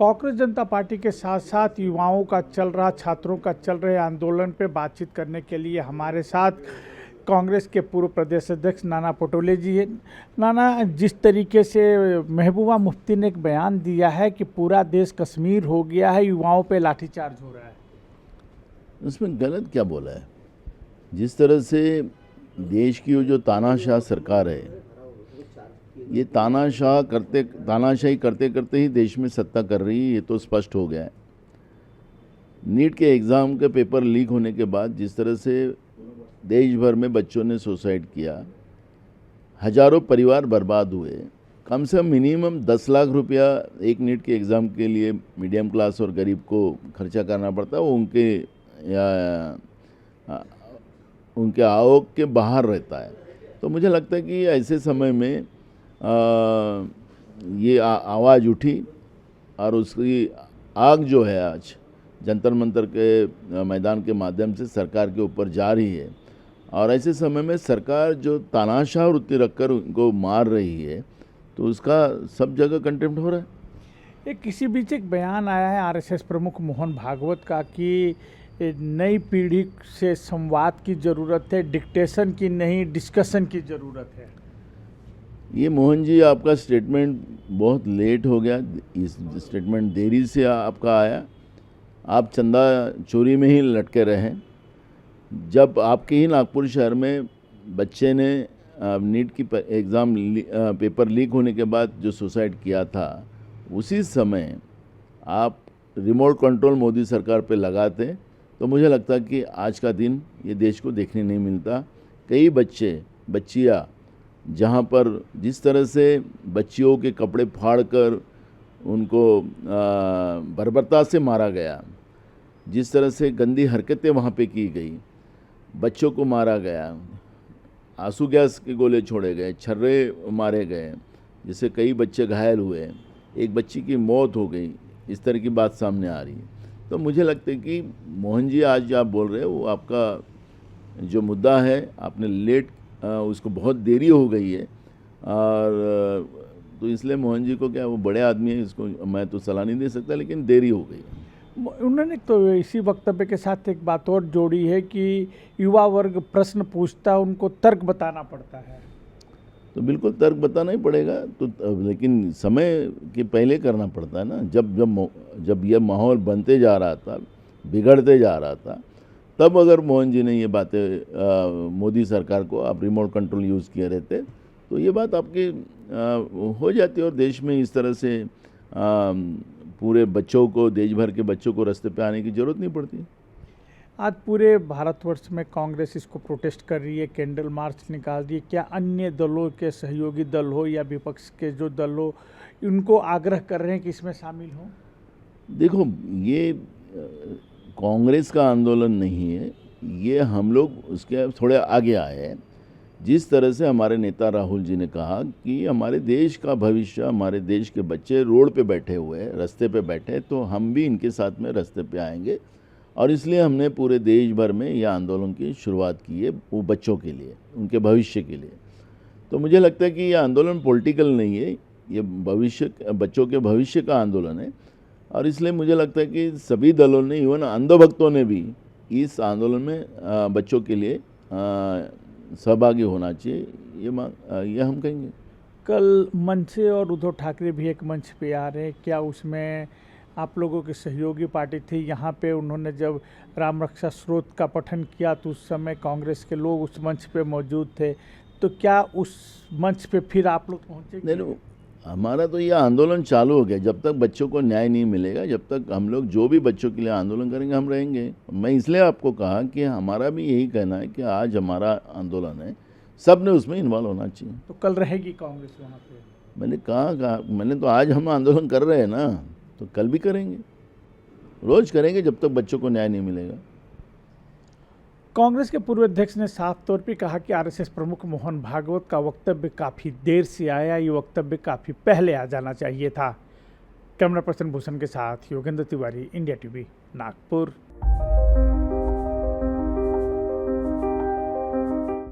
कांग्रेस जनता party के साथ साथ युवाओं का चल रहा, छात्रों का चल रहे आंदोलन पे बातचीत करने के लिए हमारे साथ कांग्रेस के पूर्व प्रदेश अध्यक्ष नाना पटोले जी हैं। नाना, जिस तरीके से महबूबा मुफ्ती ने एक बयान दिया है कि पूरा देश कश्मीर हो गया है, युवाओं पे लाठीचार्ज हो रहा है, उसमें गलत क्या बोला है? जिस तरह से देश की वो जो तानाशाह सरकार है, ये तानाशाही करते करते ही देश में सत्ता कर रही है, ये तो स्पष्ट हो गया है। नीट के एग्ज़ाम के पेपर लीक होने के बाद जिस तरह से देश भर में बच्चों ने सुसाइड किया, हजारों परिवार बर्बाद हुए, कम से कम मिनिमम 10 लाख रुपया एक नीट के एग्ज़ाम के लिए मीडियम क्लास और गरीब को खर्चा करना पड़ता है। वो उनके आवक के बाहर रहता है। तो मुझे लगता है कि ऐसे समय में ये आवाज़ उठी और उसकी आग जो है आज जंतर मंतर के मैदान के माध्यम से सरकार के ऊपर जा रही है। और ऐसे समय में सरकार जो तानाशाह वृत्ति रखकर उनको मार रही है, तो उसका सब जगह कंटेम्प्ट हो रहा है। एक किसी बीच एक बयान आया है आरएसएस प्रमुख मोहन भागवत का कि नई पीढ़ी से संवाद की ज़रूरत है, डिक्टेशन की नहीं, डिस्कशन की ज़रूरत है। ये मोहन जी, आपका स्टेटमेंट बहुत लेट हो गया। इस स्टेटमेंट देरी से आपका आया। आप चंदा चोरी में ही लटके रहे। जब आपके ही नागपुर शहर में बच्चे ने नीट की एग्ज़ाम पेपर लीक होने के बाद जो सुसाइड किया था, उसी समय आप रिमोट कंट्रोल मोदी सरकार पे लगाते तो मुझे लगता कि आज का दिन ये देश को देखने नहीं मिलता। कई बच्चियाँ जहाँ पर जिस तरह से बच्चियों के कपड़े फाड़कर उनको बर्बरता से मारा गया, जिस तरह से गंदी हरकतें वहाँ पे की गई, बच्चों को मारा गया, आंसू गैस के गोले छोड़े गए, छर्रे मारे गए, जिससे कई बच्चे घायल हुए, एक बच्ची की मौत हो गई, इस तरह की बात सामने आ रही है। तो मुझे लगता है कि मोहन जी, आज जो आप बोल रहे हैं वो आपका जो मुद्दा है, आपने लेट उसको बहुत देरी हो गई है। और तो इसलिए मोहन जी को, क्या वो बड़े आदमी है, इसको मैं तो सलाह नहीं दे सकता, लेकिन देरी हो गई है। उन्होंने तो इसी वक्तव्य के साथ एक बात और जोड़ी है कि युवा वर्ग प्रश्न पूछता, उनको तर्क बताना पड़ता है। तो बिल्कुल तर्क बताना ही पड़ेगा, तो लेकिन समय के पहले करना पड़ता है ना। जब यह माहौल बनते जा रहा था, बिगड़ते जा रहा था, तब अगर मोहन जी ने ये बातें मोदी सरकार को आप रिमोट कंट्रोल यूज़ किए रहते, तो ये बात आपकी हो जाती। और देश में इस तरह से पूरे बच्चों को, देश भर के बच्चों को रास्ते पे आने की ज़रूरत नहीं पड़ती। आज पूरे भारतवर्ष में कांग्रेस इसको प्रोटेस्ट कर रही है, कैंडल मार्च निकाल रही है। क्या अन्य दलों के सहयोगी दल हो या विपक्ष के जो दल हो, उनको आग्रह कर रहे हैं कि इसमें शामिल हो? देखो, ये कांग्रेस का आंदोलन नहीं है, ये हम लोग उसके थोड़े आगे आए हैं। जिस तरह से हमारे नेता राहुल जी ने कहा कि हमारे देश का भविष्य, हमारे देश के बच्चे रोड पे बैठे हुए हैं, रास्ते पे बैठे, तो हम भी इनके साथ में रास्ते पे आएंगे। और इसलिए हमने पूरे देश भर में यह आंदोलन की शुरुआत की है, वो बच्चों के लिए, उनके भविष्य के लिए। तो मुझे लगता है कि यह आंदोलन पॉलिटिकल नहीं है, ये बच्चों के भविष्य का आंदोलन है। और इसलिए मुझे लगता है कि सभी दलों ने, इवन अंधभक्तों ने भी इस आंदोलन में बच्चों के लिए सहभागी होना चाहिए, ये हम कहेंगे। कल मनसे और उद्धव ठाकरे भी एक मंच पे आ रहे हैं, क्या उसमें आप लोगों की सहयोगी पार्टी थी? यहाँ पे उन्होंने जब राम रक्षा स्रोत का पठन किया तो उस समय कांग्रेस के लोग उस मंच पे मौजूद थे, तो क्या उस मंच पे फिर आप लोग पहुँचे? नहीं, हमारा तो यह आंदोलन चालू हो गया। जब तक बच्चों को न्याय नहीं मिलेगा, जब तक हम लोग जो भी बच्चों के लिए आंदोलन करेंगे, हम रहेंगे। मैं इसलिए आपको कहा कि हमारा भी यही कहना है कि आज हमारा आंदोलन है, सब ने उसमें इन्वॉल्व होना चाहिए। तो कल रहेगी कांग्रेस वहाँ पे? मैंने कहा मैंने तो आज हम आंदोलन कर रहे हैं ना, तो कल भी करेंगे, रोज करेंगे जब तक बच्चों को न्याय नहीं मिलेगा। कांग्रेस के पूर्व अध्यक्ष ने साफ तौर पे कहा कि आरएसएस प्रमुख मोहन भागवत का वक्तव्य काफ़ी देर से आया, ये वक्तव्य काफ़ी पहले आ जाना चाहिए था। कैमरा पर्सन भूषण के साथ योगेंद्र तिवारी, इंडिया टीवी, नागपुर।